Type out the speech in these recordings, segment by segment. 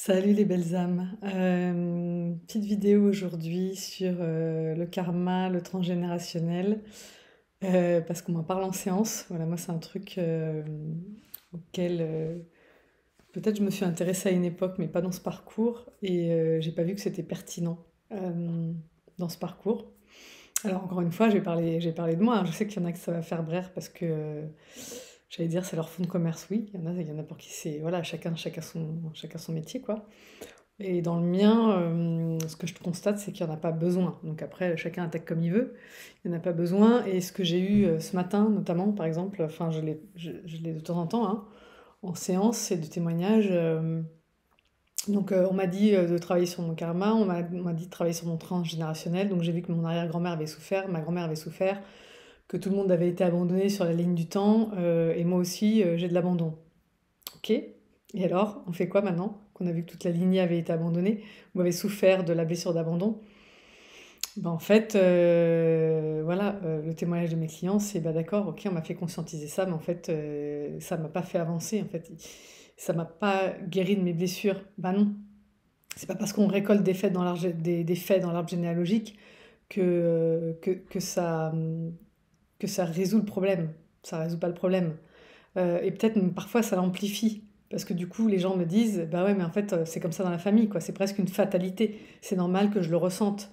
Salut les belles âmes. Petite vidéo aujourd'hui sur le karma, le transgénérationnel, parce qu'on m'en parle en séance. Voilà, moi c'est un truc auquel peut-être je me suis intéressée à une époque, mais pas dans ce parcours, et j'ai pas vu que c'était pertinent dans ce parcours. Alors encore une fois, j'ai parlé de moi, hein. Je sais qu'il y en a que ça va faire brère parce que j'allais dire c'est leur fonds de commerce, oui. Il y en a pour qui c'est voilà, chacun son métier quoi. Et dans le mien, ce que je constate, c'est qu'il n'y en a pas besoin. Donc après, chacun attaque comme il veut. Il n'y en a pas besoin. Et ce que j'ai eu ce matin, notamment, par exemple, enfin, je l'ai de temps en temps, hein, en séance, c'est de témoignages. Donc, on m'a dit de travailler sur mon karma, on m'a dit de travailler sur mon transgénérationnel. Donc, j'ai vu que mon arrière-grand-mère avait souffert, ma grand-mère avait souffert, que tout le monde avait été abandonné sur la ligne du temps. Et moi aussi, j'ai de l'abandon. Ok. Et alors, on fait quoi maintenant qu'on a vu que toute la lignée avait été abandonnée ou avait souffert de la blessure d'abandon? Ben, en fait, voilà, le témoignage de mes clients, c'est bah d'accord, ok, on m'a fait conscientiser ça, mais en fait, ça m'a pas fait avancer. En fait, ça m'a pas guéri de mes blessures. Ben non, c'est pas parce qu'on récolte des faits dans l'arbre généalogique que ça résout le problème. Ça résout pas le problème. Et peut-être même parfois ça l'amplifie. Parce que du coup, les gens me disent, bah ouais, mais en fait, c'est comme ça dans la famille, quoi. C'est presque une fatalité. C'est normal que je le ressente.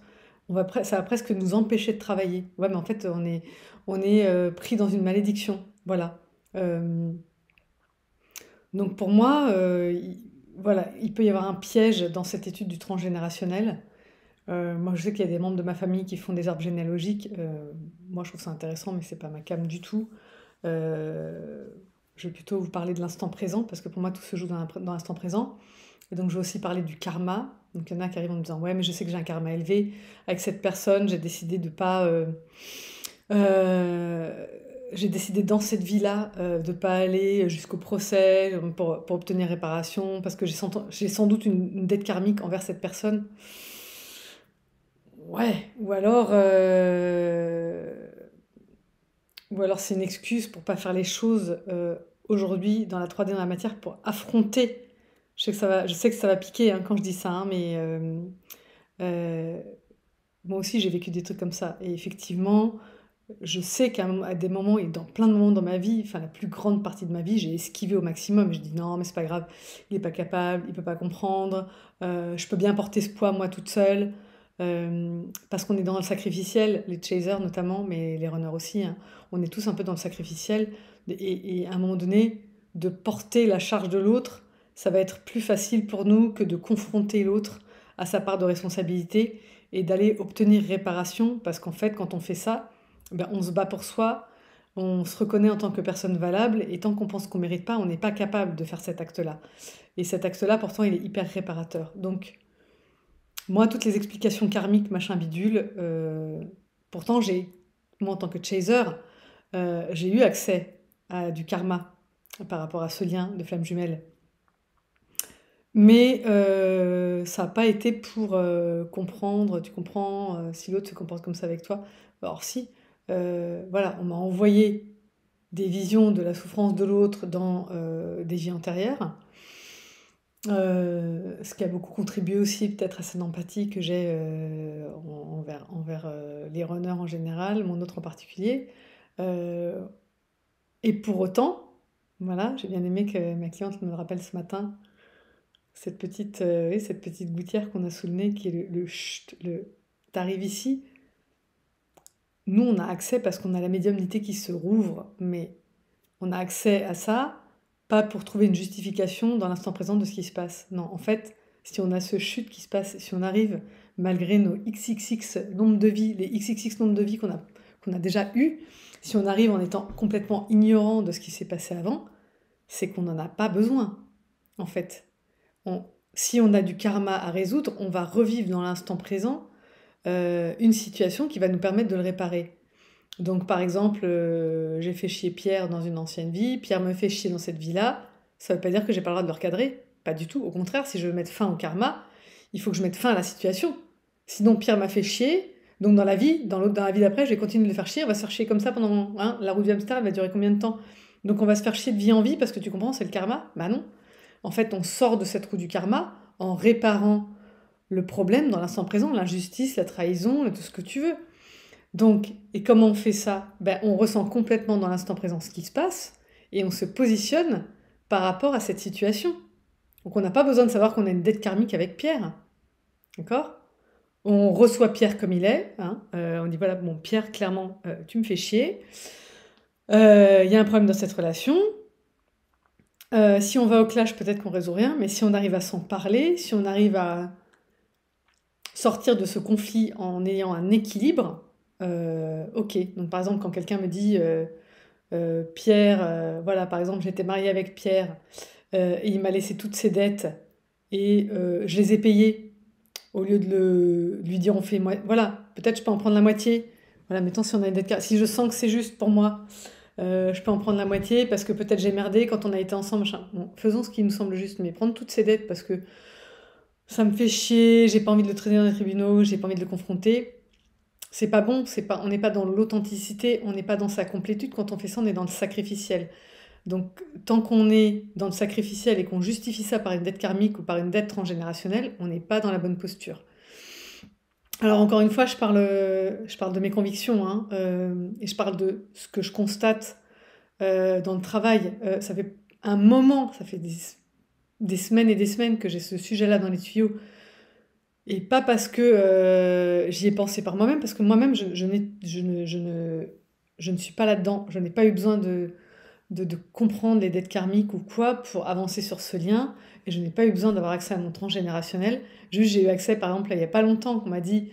Ça va presque nous empêcher de travailler. Ouais, mais en fait, on est pris dans une malédiction. Voilà. Euh, donc pour moi, voilà, il peut y avoir un piège dans cette étude du transgénérationnel. Moi, je sais qu'il y a des membres de ma famille qui font des arbres généalogiques. Moi, je trouve ça intéressant, mais c'est pas ma came du tout. Euh, je vais plutôt vous parler de l'instant présent, parce que pour moi, tout se joue dans l'instant présent. Et donc, je vais aussi parler du karma. Donc, il y en a qui arrivent en me disant, ouais, mais je sais que j'ai un karma élevé. Avec cette personne, j'ai décidé de pas... euh, j'ai décidé dans cette vie-là de pas aller jusqu'au procès pour obtenir réparation, parce que j'ai sans doute une dette karmique envers cette personne. Ouais, ou alors c'est une excuse pour pas faire les choses aujourd'hui dans la 3D, dans la matière, pour affronter. Je sais que ça va piquer hein, quand je dis ça, hein, mais euh, moi aussi j'ai vécu des trucs comme ça. Et effectivement, je sais qu'à des moments et dans plein de moments dans ma vie, enfin la plus grande partie de ma vie, j'ai esquivé au maximum. Je dis non, mais c'est pas grave, il est pas capable, il peut pas comprendre, je peux bien porter ce poids moi toute seule. Parce qu'on est dans le sacrificiel, les chasers notamment, mais les runners aussi, hein. On est tous un peu dans le sacrificiel. Et à un moment donné, de porter la charge de l'autre, ça va être plus facile pour nous que de confronter l'autre à sa part de responsabilité et d'aller obtenir réparation. Parce qu'en fait, quand on fait ça, ben, on se bat pour soi, on se reconnaît en tant que personne valable, et tant qu'on pense qu'on ne mérite pas, on n'est pas capable de faire cet acte-là. Et cet acte-là, pourtant, il est hyper réparateur. Donc, moi, toutes les explications karmiques, machin bidule, pourtant, moi, en tant que chaser, j'ai eu accès à du karma par rapport à ce lien de flamme jumelle. Mais ça n'a pas été pour comprendre, tu comprends, si l'autre se comporte comme ça avec toi. Alors si, voilà, on m'a envoyé des visions de la souffrance de l'autre dans des vies antérieures. Ce qui a beaucoup contribué aussi peut-être à cette empathie que j'ai envers les runners en général, mon autre en particulier. Euh, et pour autant, voilà, j'ai bien aimé que ma cliente me le rappelle ce matin, oui, cette petite gouttière qu'on a sous le nez qui est le chut, t'arrives ici. Nous, on a accès parce qu'on a la médiumnité qui se rouvre, mais on a accès à ça, pas pour trouver une justification dans l'instant présent de ce qui se passe. Non, en fait, si on a ce chute qui se passe, si on arrive, malgré nos XXX nombre de vies, les XXX nombre de vies qu'on a déjà eu, si on arrive en étant complètement ignorant de ce qui s'est passé avant, c'est qu'on n'en a pas besoin, en fait. On- Si on a du karma à résoudre, on va revivre dans l'instant présent une situation qui va nous permettre de le réparer. Donc, par exemple, j'ai fait chier Pierre dans une ancienne vie, Pierre me fait chier dans cette vie-là, ça ne veut pas dire que j'ai pas le droit de le recadrer. Pas du tout. Au contraire, si je veux mettre fin au karma, il faut que je mette fin à la situation. Sinon, Pierre m'a fait chier, donc dans la vie d'après, je vais continuer de le faire chier, on va se faire chier comme ça pendant, hein, la roue du hamster, elle va durer combien de temps? Donc on va se faire chier de vie en vie parce que tu comprends, c'est le karma? Bah non. En fait, on sort de cette roue du karma, en réparant le problème dans l'instant présent, l'injustice, la trahison, tout ce que tu veux. Donc, et comment on fait ça? Ben, on ressent complètement dans l'instant présent ce qui se passe et on se positionne par rapport à cette situation. Donc on n'a pas besoin de savoir qu'on a une dette karmique avec Pierre, d'accord? On reçoit Pierre comme il est, hein, on dit voilà, bon Pierre, clairement, tu me fais chier, il y a un problème dans cette relation, si on va au clash, peut-être qu'on résout rien, mais si on arrive à s'en parler, si on arrive à sortir de ce conflit en ayant un équilibre, ok. Donc par exemple, quand quelqu'un me dit Pierre, voilà, par exemple, j'étais mariée avec Pierre, et il m'a laissé toutes ses dettes et je les ai payées au lieu de lui dire on fait voilà, peut-être je peux en prendre la moitié. Voilà, mettons si on a une dette, si je sens que c'est juste pour moi, je peux en prendre la moitié parce que peut-être j'ai merdé quand on a été ensemble. Machin. Bon, faisons ce qui nous semble juste, mais prendre toutes ces dettes parce que ça me fait chier, j'ai pas envie de le traîner dans les tribunaux, j'ai pas envie de le confronter. C'est pas bon, on n'est pas dans l'authenticité, on n'est pas dans sa complétude. Quand on fait ça, on est dans le sacrificiel. Donc, tant qu'on est dans le sacrificiel et qu'on justifie ça par une dette karmique ou par une dette transgénérationnelle, on n'est pas dans la bonne posture. Alors, encore une fois, je parle de mes convictions, hein, et je parle de ce que je constate dans le travail. Ça fait un moment, ça fait des semaines et des semaines que j'ai ce sujet-là dans les tuyaux. Et pas parce que j'y ai pensé par moi-même, parce que moi-même, je ne suis pas là-dedans. Je n'ai pas eu besoin de comprendre les dettes karmiques ou quoi pour avancer sur ce lien. Et je n'ai pas eu besoin d'avoir accès à mon transgénérationnel. Juste, j'ai eu accès, par exemple, là, il n'y a pas longtemps, qu'on m'a dit,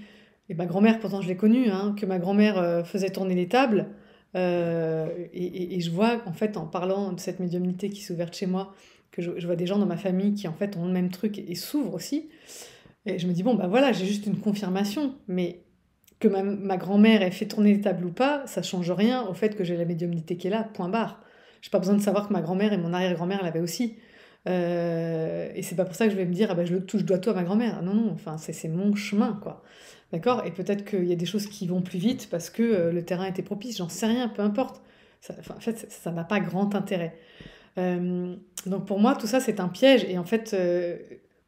et ma grand-mère, pourtant je l'ai connue, hein, que ma grand-mère faisait tourner les tables. Et je vois, en fait, en parlant de cette médiumnité qui s'est ouverte chez moi, que je vois des gens dans ma famille qui, en fait, ont le même truc et s'ouvrent aussi. Et je me dis, bon, bah voilà, j'ai juste une confirmation. Mais que ma grand-mère ait fait tourner les tables ou pas, ça change rien au fait que j'ai la médiumnité qui est là, point barre. J'ai pas besoin de savoir que ma grand-mère et mon arrière-grand-mère l'avaient aussi. Et c'est pas pour ça que je vais me dire, ah bah je dois tout à ma grand-mère. Non, non, enfin, c'est mon chemin, quoi. D'accord? Et peut-être qu'il y a des choses qui vont plus vite parce que le terrain était propice, j'en sais rien, peu importe. En fait, ça n'a pas grand intérêt. Donc pour moi, tout ça, c'est un piège. Et en fait,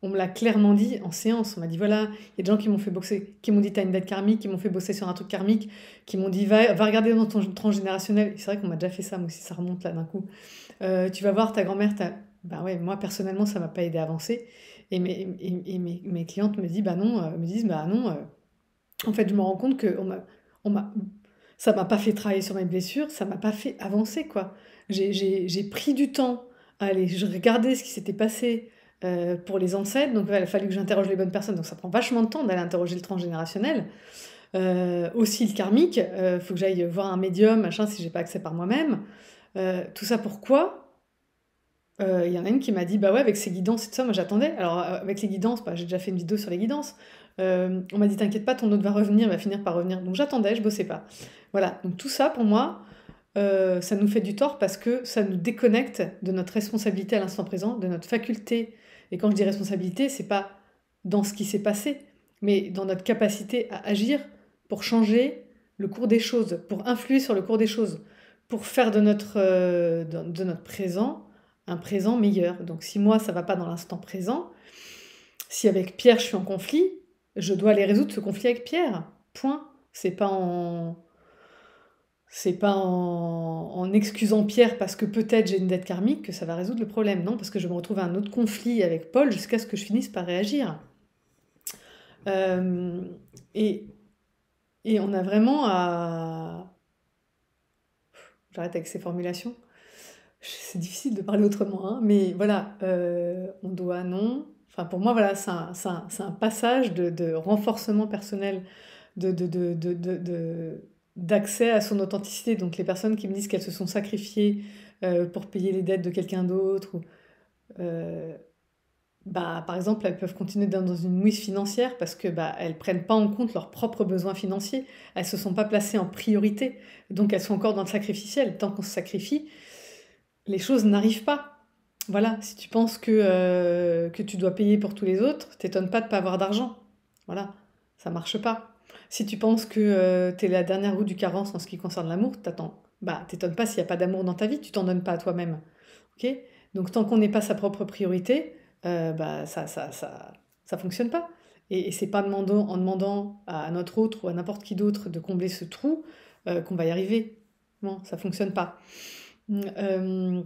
on me l'a clairement dit en séance. On m'a dit, voilà, il y a des gens qui m'ont fait bosser, qui m'ont dit, t'as une dette karmique, qui m'ont fait bosser sur un truc karmique, qui m'ont dit, va regarder dans ton transgénérationnel. Et c'est vrai qu'on m'a déjà fait ça, moi aussi, ça remonte là d'un coup. Tu vas voir ta grand-mère, bah ouais, moi personnellement, ça m'a pas aidé à avancer. Et mes clientes me disent, bah non, en fait, je me rends compte que on m'a, ça m'a pas fait travailler sur mes blessures, ça m'a pas fait avancer, quoi. J'ai pris du temps à aller je regardais ce qui s'était passé pour les ancêtres, donc ouais, il a fallu que j'interroge les bonnes personnes, donc ça prend vachement de temps d'aller interroger le transgénérationnel. Aussi le karmique, faut que j'aille voir un médium, machin, si j'ai pas accès par moi-même. Tout ça pourquoi? Il y en a une qui m'a dit: «Bah ouais, avec ces guidances et tout ça», moi j'attendais. Alors, avec les guidances, bah, j'ai déjà fait une vidéo sur les guidances. On m'a dit: «T'inquiète pas, ton autre va revenir, va finir par revenir». Donc j'attendais, je bossais pas. Voilà, donc tout ça pour moi, ça nous fait du tort parce que ça nous déconnecte de notre responsabilité à l'instant présent, de notre faculté. Et quand je dis responsabilité, c'est pas dans ce qui s'est passé, mais dans notre capacité à agir pour changer le cours des choses, pour influer sur le cours des choses, pour faire de notre présent un présent meilleur. Donc si moi ça va pas dans l'instant présent, si avec Pierre je suis en conflit, je dois aller résoudre ce conflit avec Pierre. Point. C'est pas en excusant Pierre parce que peut-être j'ai une dette karmique que ça va résoudre le problème. Non, parce que je me retrouve à un autre conflit avec Paul jusqu'à ce que je finisse par réagir. Euh, et, et on a vraiment à... J'arrête avec ces formulations. C'est difficile de parler autrement, hein, mais voilà, on doit, non. Enfin, pour moi, voilà, c'est un passage de renforcement personnel, d'accès à son authenticité. Donc, les personnes qui me disent qu'elles se sont sacrifiées pour payer les dettes de quelqu'un d'autre, euh, bah, par exemple, elles peuvent continuer dans une mouise financière parce que bah, elles prennent pas en compte leurs propres besoins financiers. Elles se sont pas placées en priorité. Donc, elles sont encore dans le sacrificiel. Tant qu'on se sacrifie, les choses n'arrivent pas. Voilà, si tu penses que tu dois payer pour tous les autres, t'étonnes pas de pas avoir d'argent. Voilà, ça marche pas. Si tu penses que t'es la dernière roue du carrosse en ce qui concerne l'amour, t'attends. Bah, t'étonnes pas s'il n'y a pas d'amour dans ta vie, tu t'en donnes pas à toi-même. Ok? Donc tant qu'on n'est pas sa propre priorité, bah, ça fonctionne pas. Et c'est pas en demandant à notre autre ou à n'importe qui d'autre de combler ce trou qu'on va y arriver. Non, ça fonctionne pas. Euh,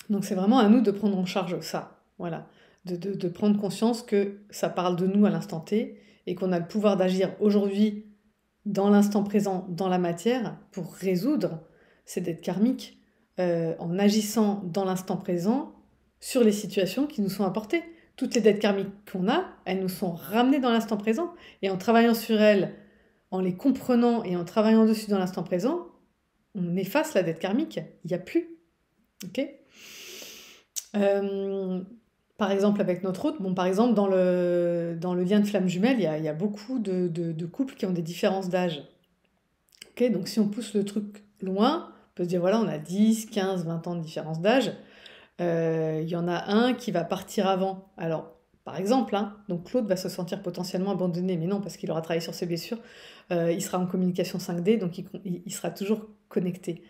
donc c'est vraiment à nous de prendre en charge ça. Voilà. De prendre conscience que ça parle de nous à l'instant T et qu'on a le pouvoir d'agir aujourd'hui, dans l'instant présent, dans la matière, pour résoudre ces dettes karmiques en agissant dans l'instant présent sur les situations qui nous sont apportées. Toutes les dettes karmiques qu'on a, elles nous sont ramenées dans l'instant présent. Et en travaillant sur elles, en les comprenant et en travaillant dessus dans l'instant présent, on efface la dette karmique. Il n'y a plus. Ok. Euh, Par exemple, avec notre hôte, bon, par exemple, dans le lien de flamme jumelle, il y a beaucoup de couples qui ont des différences d'âge. Ok, donc si on pousse le truc loin, on peut se dire, voilà, on a 10, 15, 20 ans de différence d'âge. Il y en a un qui va partir avant. Alors, par exemple, hein, donc l'autre va se sentir potentiellement abandonné, mais non, parce qu'il aura travaillé sur ses blessures. Il sera en communication 5D, donc il sera toujours connecté.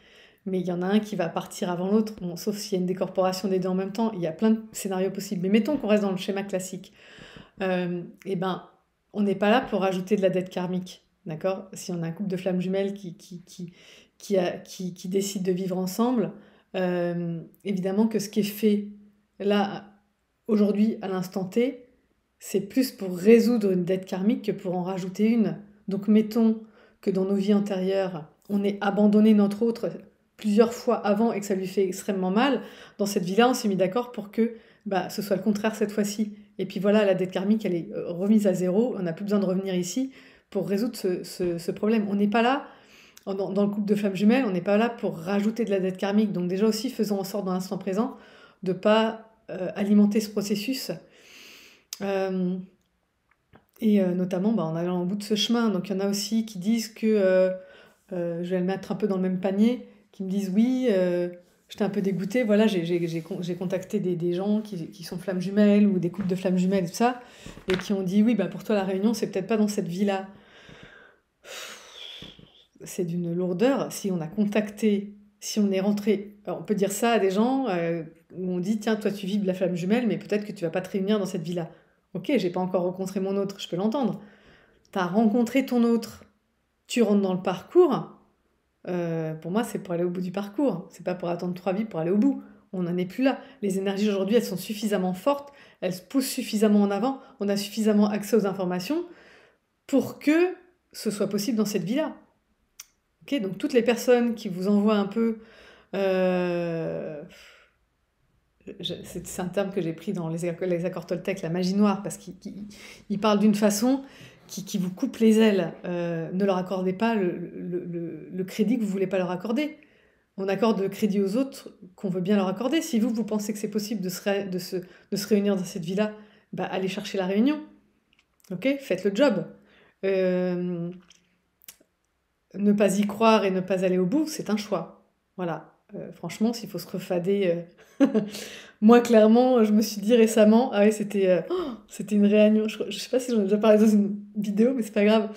Mais il y en a un qui va partir avant l'autre, bon, sauf s'il y a une décorporation des deux en même temps. Il y a plein de scénarios possibles. Mais mettons qu'on reste dans le schéma classique. Eh ben, on n'est pas là pour rajouter de la dette karmique. D'accord? Si on a un couple de flammes jumelles qui décide de vivre ensemble, évidemment que ce qui est fait là, aujourd'hui, à l'instant T, c'est plus pour résoudre une dette karmique que pour en rajouter une. Donc mettons que dans nos vies antérieures, on ait abandonné notre autre plusieurs fois avant et que ça lui fait extrêmement mal. Dans cette vie-là, on s'est mis d'accord pour que bah, ce soit le contraire cette fois-ci. Et puis voilà, la dette karmique, elle est remise à zéro. On n'a plus besoin de revenir ici pour résoudre ce problème. On n'est pas là, dans le couple de flammes jumelles, on n'est pas là pour rajouter de la dette karmique. Donc déjà aussi, faisons en sorte dans l'instant présent de ne pas alimenter ce processus. Euh, Notamment bah, en allant au bout de ce chemin. Donc il y en a aussi qui disent que, je vais le mettre un peu dans le même panier, qui me disent oui, j'étais un peu dégoûtée, voilà, j'ai contacté des gens qui sont flammes jumelles ou des couples de flammes jumelles et tout ça, et qui ont dit oui, bah pour toi la réunion, c'est peut-être pas dans cette vie-là. C'est d'une lourdeur. Si on a contacté, si on est rentré, alors, on peut dire ça à des gens où on dit tiens, toi tu vis de la flamme jumelle, mais peut-être que tu vas pas te réunir dans cette vie-là. Ok, j'ai pas encore rencontré mon autre, je peux l'entendre. T'as rencontré ton autre, tu rentres dans le parcours. Pour moi, c'est pour aller au bout du parcours. C'est pas pour attendre 3 vies pour aller au bout. On n'en est plus là. Les énergies aujourd'hui, elles sont suffisamment fortes, elles se poussent suffisamment en avant, on a suffisamment accès aux informations pour que ce soit possible dans cette vie-là. Ok, donc toutes les personnes qui vous envoient un peu, euh, c'est un terme que j'ai pris dans les accords Toltec, la magie noire, parce qu'ils parlent d'une façon qui vous coupe les ailes. Ne leur accordez pas le crédit que vous voulez pas leur accorder. On accorde le crédit aux autres qu'on veut bien leur accorder. Si vous pensez que c'est possible de se réunir dans cette vie-là, bah, allez chercher la réunion. Ok, faites le job. Euh, Ne pas y croire et ne pas aller au bout, c'est un choix. Voilà. Franchement, s'il faut se refader. Moi, clairement, je me suis dit récemment, ah ouais, c'était une réunion. Je sais pas si j'en ai déjà parlé dans une vidéo, mais c'est pas grave.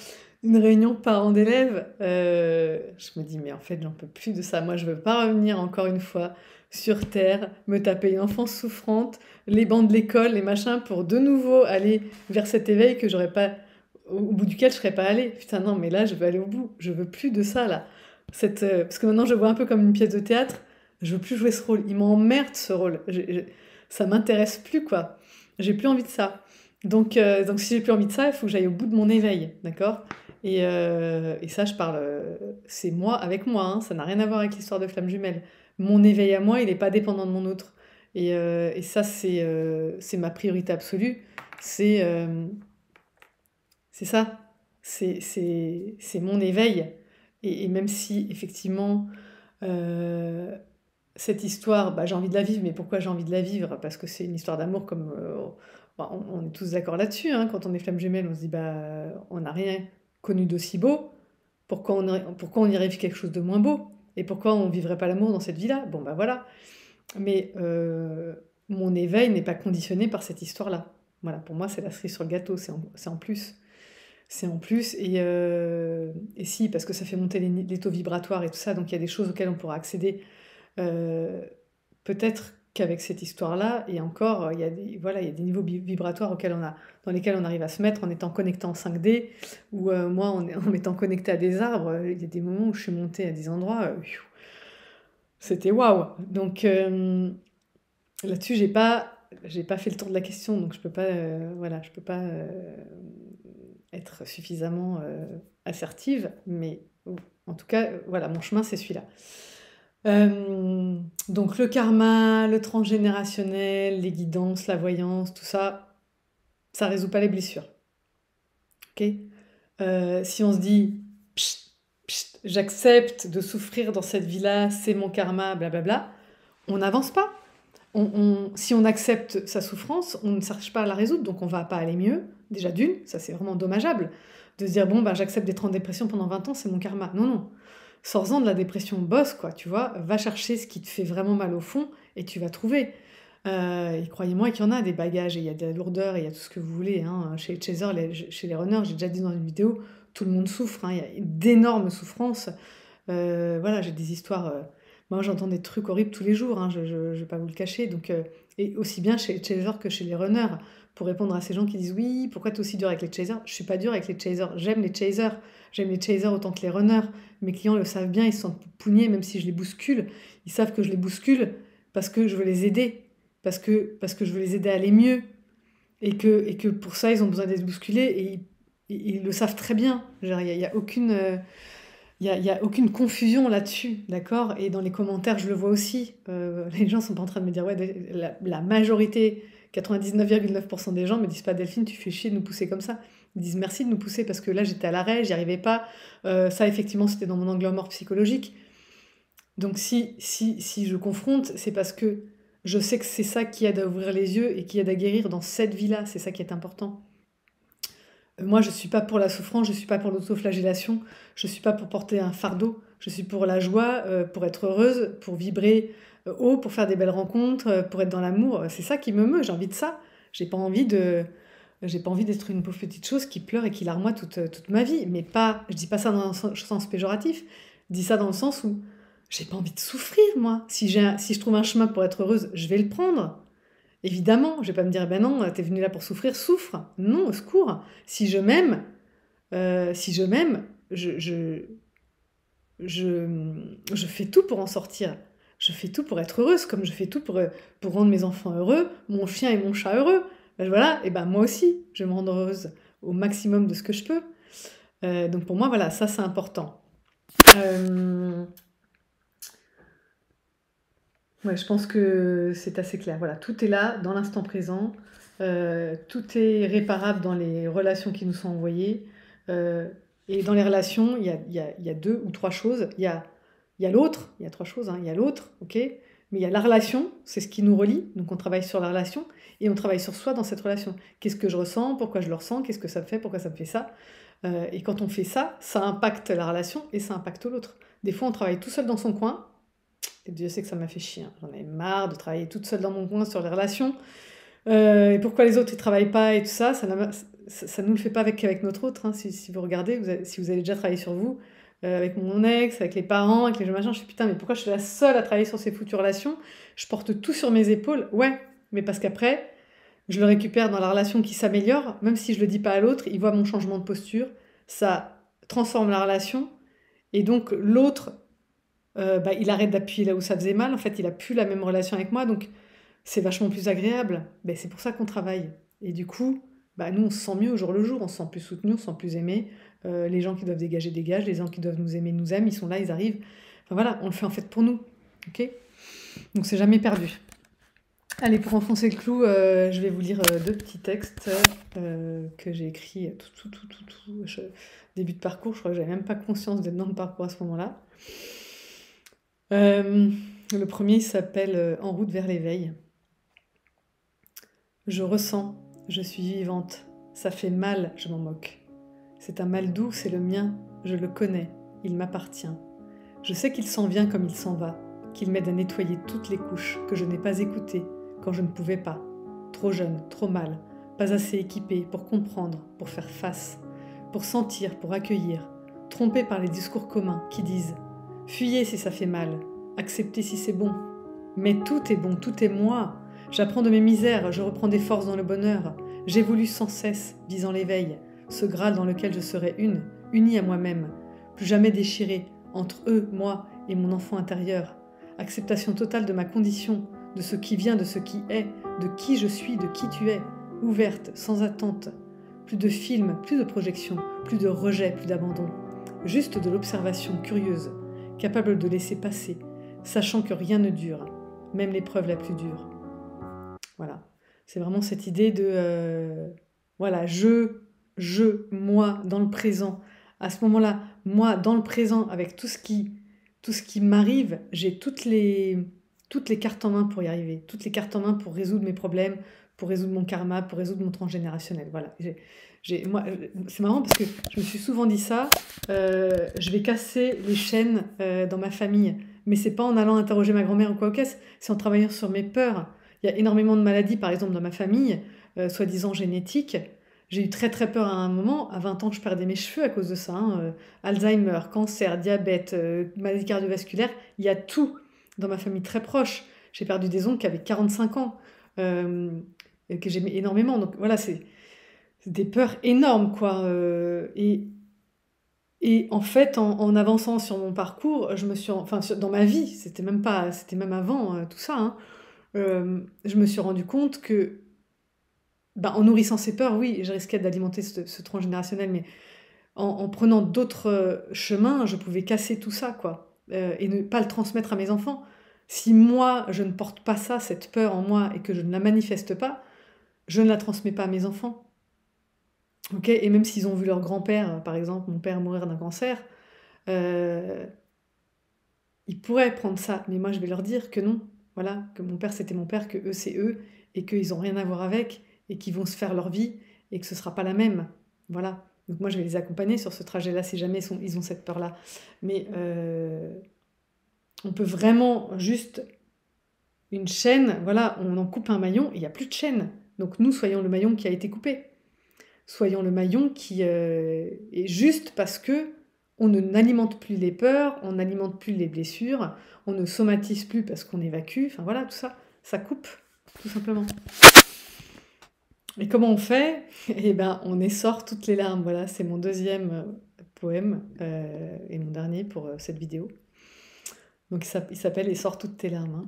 Une réunion parents d'élèves. Je me dis, mais en fait, j'en peux plus de ça. Moi, je veux pas revenir encore une fois sur Terre, me taper une enfance souffrante, les bancs de l'école, les machins, pour de nouveau aller vers cet éveil que j'aurais pas au bout duquel je serais pas allée. Putain, non, mais là, je veux aller au bout. Je veux plus de ça, là. Parce que maintenant, je vois un peu comme une pièce de théâtre. Je veux plus jouer ce rôle. Il m'emmerde, ce rôle. Ça m'intéresse plus, quoi. J'ai plus envie de ça. Donc si j'ai plus envie de ça, il faut que j'aille au bout de mon éveil, d'accord? Et ça, je parle... c'est moi avec moi, hein. Ça n'a rien à voir avec l'histoire de flamme jumelle. Mon éveil à moi, il n'est pas dépendant de mon autre. Et ça, c'est ma priorité absolue. C'est... c'est ça, c'est mon éveil. Et même si, effectivement, euh, cette histoire, bah, j'ai envie de la vivre, mais pourquoi j'ai envie de la vivre? Parce que c'est une histoire d'amour, comme bah, on est tous d'accord là-dessus, hein. Quand on est flamme jumelle, on se dit, bah, on n'a rien connu d'aussi beau. Pourquoi on irait vivre quelque chose de moins beau? Et pourquoi on vivrait pas l'amour dans cette vie-là? Bon, bah voilà. Mais mon éveil n'est pas conditionné par cette histoire-là. Voilà, pour moi, c'est la cerise sur le gâteau, c'est en plus. C'est en plus, et si, parce que ça fait monter les taux vibratoires et tout ça, donc il y a des choses auxquelles on pourra accéder. euh, Peut-être qu'avec cette histoire-là. Et encore, il y a des niveaux vibratoires dans lesquels on arrive à se mettre en étant connecté en 5D, ou moi, en m'étant connecté à des arbres. Il y a des moments où je suis montée à des endroits, c'était waouh! Donc là-dessus, j'ai pas fait le tour de la question, donc je peux pas, je peux pas être suffisamment assertive, mais en tout cas, voilà, mon chemin, c'est celui-là. Donc le karma, le transgénérationnel, les guidances, la voyance, tout ça, ça résout pas les blessures. Ok? Si on se dit, psst, psst, j'accepte de souffrir dans cette vie-là, c'est mon karma, blablabla, on n'avance pas. Si on accepte sa souffrance, on ne cherche pas à la résoudre, donc on va pas aller mieux. Déjà d'une, ça c'est vraiment dommageable, de se dire, bon, bah, j'accepte d'être en dépression pendant 20 ans, c'est mon karma. Non, non. Sors-en de la dépression, bosse, quoi, tu vois. Va chercher ce qui te fait vraiment mal au fond et tu vas trouver. Et croyez-moi qu'il y en a des bagages, et il y a de la lourdeur, et il y a tout ce que vous voulez. Hein. Chez les chasers, chez les runners, j'ai déjà dit dans une vidéo, tout le monde souffre, hein. Il y a d'énormes souffrances. Voilà, j'ai des histoires. Moi, j'entends des trucs horribles tous les jours, hein, je ne vais pas vous le cacher. Donc, et aussi bien chez les chasers que chez les runners. Pour répondre à ces gens qui disent oui, pourquoi tu es aussi dur avec les chasers? Je suis pas dur avec les chasers. J'aime les chasers. J'aime les chasers autant que les runners. Mes clients le savent bien, ils se sentent pougnés, même si je les bouscule. Ils savent que je les bouscule parce que je veux les aider. Parce que je veux les aider à aller mieux. Et que pour ça, ils ont besoin d'être bousculés. Et ils le savent très bien. Il n'y a aucune. Y a aucune confusion là-dessus, d'accord? Et dans les commentaires, je le vois aussi. Les gens sont pas en train de me dire, ouais, la majorité, 99,9% des gens me disent pas, Delphine, tu fais chier de nous pousser comme ça. Ils disent merci de nous pousser parce que là, j'étais à l'arrêt, j'y arrivais pas. Ça, effectivement, c'était dans mon angle mort psychologique. Donc, si je confronte, c'est parce que je sais que c'est ça qui aide à ouvrir les yeux et qui aide à guérir dans cette vie-là. C'est ça qui est important. Moi, je suis pas pour la souffrance, je suis pas pour l'autoflagellation, je suis pas pour porter un fardeau, je suis pour la joie, pour être heureuse, pour vibrer haut, pour faire des belles rencontres, pour être dans l'amour. C'est ça qui me meut, j'ai envie de ça. J'ai pas envie de, j'ai pas envie d'être une pauvre petite chose qui pleure et qui larmoie toute ma vie. Mais pas, je dis pas ça dans un sens péjoratif, je dis ça dans le sens où j'ai pas envie de souffrir, moi. Si je trouve un chemin pour être heureuse, je vais le prendre. Évidemment, je vais pas me dire, ben non, t'es venu là pour souffrir, souffre. Non, au secours. Si je m'aime, je fais tout pour en sortir. Je fais tout pour être heureuse, comme je fais tout pour rendre mes enfants heureux, mon chien et mon chat heureux. Ben voilà, et ben moi aussi, je vais me rendre heureuse au maximum de ce que je peux. Donc pour moi, voilà, ça c'est important. Ouais, je pense que c'est assez clair. Voilà, tout est là, dans l'instant présent. Tout est réparable dans les relations qui nous sont envoyées. Et dans les relations, il y a deux ou trois choses. Il y a l'autre, il y a trois choses, hein. Il y a l'autre, ok? Mais il y a la relation, c'est ce qui nous relie. Donc on travaille sur la relation et on travaille sur soi dans cette relation. Qu'est-ce que je ressens? Pourquoi je le ressens? Qu'est-ce que ça me fait? Pourquoi ça me fait ça? Et quand on fait ça, ça impacte la relation et ça impacte l'autre. Des fois, on travaille tout seul dans son coin. Et Dieu sait que ça m'a fait chier, hein. J'en ai marre de travailler toute seule dans mon coin sur les relations. Et pourquoi les autres ne travaillent pas et tout ça, ça ne nous le fait pas avec notre autre. Hein. Si vous regardez, si vous avez déjà travaillé sur vous, avec mon ex, avec les parents, avec les gens machin, je suis putain, mais pourquoi je suis la seule à travailler sur ces foutues relations? Je porte tout sur mes épaules. Ouais, mais parce qu'après, je le récupère dans la relation qui s'améliore, même si je le dis pas à l'autre, il voit mon changement de posture, ça transforme la relation, et donc l'autre, il arrête d'appuyer là où ça faisait mal, en fait, il a plus la même relation avec moi, donc c'est vachement plus agréable. Ben, c'est pour ça qu'on travaille. Et du coup, nous, on se sent mieux au jour le jour, on se sent plus soutenu, on se sent plus aimé. Les gens qui doivent dégager dégagent, les gens qui doivent nous aimer nous aiment, ils sont là, ils arrivent. Enfin voilà, on le fait en fait pour nous. Ok? Donc c'est jamais perdu. Allez, pour enfoncer le clou, je vais vous lire deux petits textes que j'ai écrits début de parcours. Je crois que j'avais même pas conscience d'être dans le parcours à ce moment-là. Le premier s'appelle En route vers l'éveil. Je ressens, je suis vivante, ça fait mal, je m'en moque. C'est un mal doux, c'est le mien, je le connais, il m'appartient. Je sais qu'il s'en vient comme il s'en va, qu'il m'aide à nettoyer toutes les couches que je n'ai pas écoutées quand je ne pouvais pas. Trop jeune, trop mal, pas assez équipée pour comprendre, pour faire face, pour sentir, pour accueillir, trompée par les discours communs qui disent « Fuyez si ça fait mal, acceptez si c'est bon ». Mais tout est bon, tout est moi. J'apprends de mes misères, je reprends des forces dans le bonheur. J'évolue sans cesse, visant l'éveil, ce Graal dans lequel je serai une, unie à moi-même, plus jamais déchirée, entre eux, moi et mon enfant intérieur. Acceptation totale de ma condition, de ce qui vient, de ce qui est, de qui je suis, de qui tu es, ouverte, sans attente. Plus de films, plus de projections, plus de rejet, plus d'abandon. Juste de l'observation curieuse, capable de laisser passer, sachant que rien ne dure, même l'épreuve la plus dure. Voilà, c'est vraiment cette idée de, voilà, moi, dans le présent. À ce moment-là, moi, dans le présent, avec tout ce qui m'arrive, j'ai toutes les cartes en main pour y arriver, toutes les cartes en main pour résoudre mes problèmes, pour résoudre mon karma, pour résoudre mon transgénérationnel. Voilà. Moi, c'est marrant parce que je me suis souvent dit ça, je vais casser les chaînes dans ma famille, mais c'est pas en allant interroger ma grand-mère ou quoi que c'est en travaillant sur mes peurs. Il y a énormément de maladies, par exemple, dans ma famille, soi-disant génétiques. J'ai eu très très peur à un moment. À 20 ans, je perdais mes cheveux à cause de ça. Alzheimer, cancer, diabète, maladie cardiovasculaire. Il y a tout dans ma famille très proche. J'ai perdu des oncles qui avaient 45 ans, et que j'aimais énormément. Donc voilà, c'est des peurs énormes, quoi. Et en fait, en avançant sur mon parcours, dans ma vie, c'était même avant tout ça, hein, je me suis rendu compte que, en nourrissant ces peurs, oui, je risquais d'alimenter ce transgénérationnel, mais en prenant d'autres chemins, je pouvais casser tout ça, quoi, et ne pas le transmettre à mes enfants. Si moi, je ne porte pas ça, cette peur en moi, et que je ne la manifeste pas, je ne la transmets pas à mes enfants. Ok, et même s'ils ont vu leur grand-père, par exemple, mon père mourir d'un cancer, euh, ils pourraient prendre ça, mais moi je vais leur dire que non, voilà, que mon père c'était mon père, que eux c'est eux, et qu'ils n'ont rien à voir avec, et qu'ils vont se faire leur vie, et que ce sera pas la même. Voilà. Donc moi je vais les accompagner sur ce trajet-là si jamais ils ont cette peur-là. Mais on peut vraiment juste une chaîne, voilà, on en coupe un maillon, et il n'y a plus de chaîne. Donc nous soyons le maillon qui a été coupé. Soyons le maillon qui est juste parce que on n'alimente plus les peurs, on n'alimente plus les blessures, on ne somatise plus parce qu'on évacue, enfin voilà, tout ça, ça coupe, tout simplement. Et comment on fait? Eh ben, on essore toutes les larmes, voilà, c'est mon deuxième poème et mon dernier pour cette vidéo. Donc il s'appelle Essore toutes tes larmes.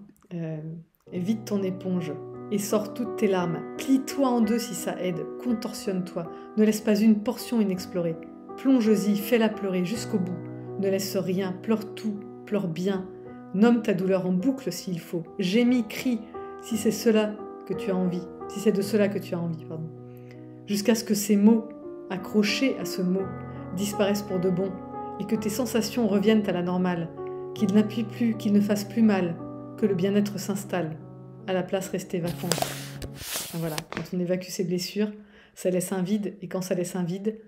Vide ton éponge, essore toutes tes larmes, plie-toi en deux si ça aide, contorsionne-toi, ne laisse pas une portion inexplorée. Plonge-y, fais-la pleurer jusqu'au bout, ne laisse rien, pleure tout, pleure bien, nomme ta douleur en boucle s'il faut, gémis, crie, si c'est cela que tu as envie, si c'est de cela que tu as envie, pardon. Jusqu'à ce que ces mots, accrochés à ce mot, disparaissent pour de bon, et que tes sensations reviennent à la normale, qu'ils n'appuient plus, qu'ils ne fassent plus mal, que le bien-être s'installe, à la place rester vacante. Voilà, quand on évacue ses blessures, ça laisse un vide, et quand ça laisse un vide,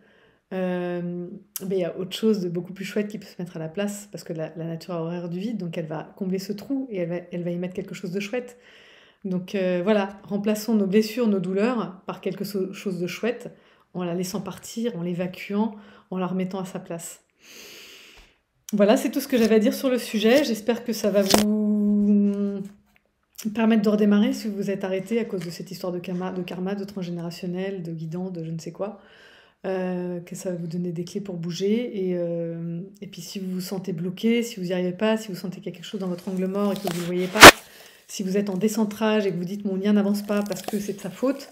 il y a autre chose de beaucoup plus chouette qui peut se mettre à la place, parce que la nature a horreur du vide, donc elle va combler ce trou, et elle va y mettre quelque chose de chouette. Donc voilà, remplaçons nos blessures, nos douleurs, par quelque chose de chouette, en la laissant partir, en l'évacuant, en la remettant à sa place. Voilà, c'est tout ce que j'avais à dire sur le sujet. J'espère que ça va vous permettre de redémarrer si vous vous êtes arrêté à cause de cette histoire de karma, de transgénérationnel, de guidant, de je ne sais quoi. Que ça va vous donner des clés pour bouger. Et puis si vous vous sentez bloqué, si vous n'y arrivez pas, si vous sentez qu'il y a quelque chose dans votre angle mort et que vous ne le voyez pas, si vous êtes en décentrage et que vous dites mon lien n'avance pas parce que c'est de sa faute,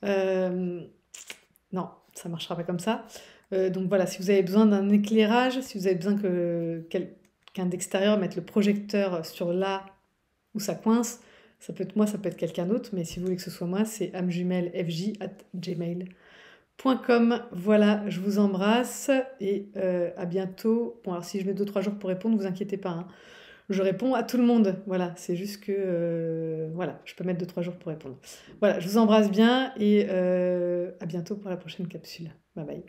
non, ça ne marchera pas comme ça. Donc voilà, si vous avez besoin d'un éclairage, si vous avez besoin que quelqu'un d'extérieur mette le projecteur sur là où ça coince, ça peut être moi, ça peut être quelqu'un d'autre, mais si vous voulez que ce soit moi, c'est amjumelfj@gmail.com. Voilà, je vous embrasse et à bientôt. Bon, alors si je mets 2-3 jours pour répondre, ne vous inquiétez pas, hein. Je réponds à tout le monde, voilà, c'est juste que, voilà, je peux mettre 2-3 jours pour répondre. Voilà, je vous embrasse bien et à bientôt pour la prochaine capsule. Bye bye.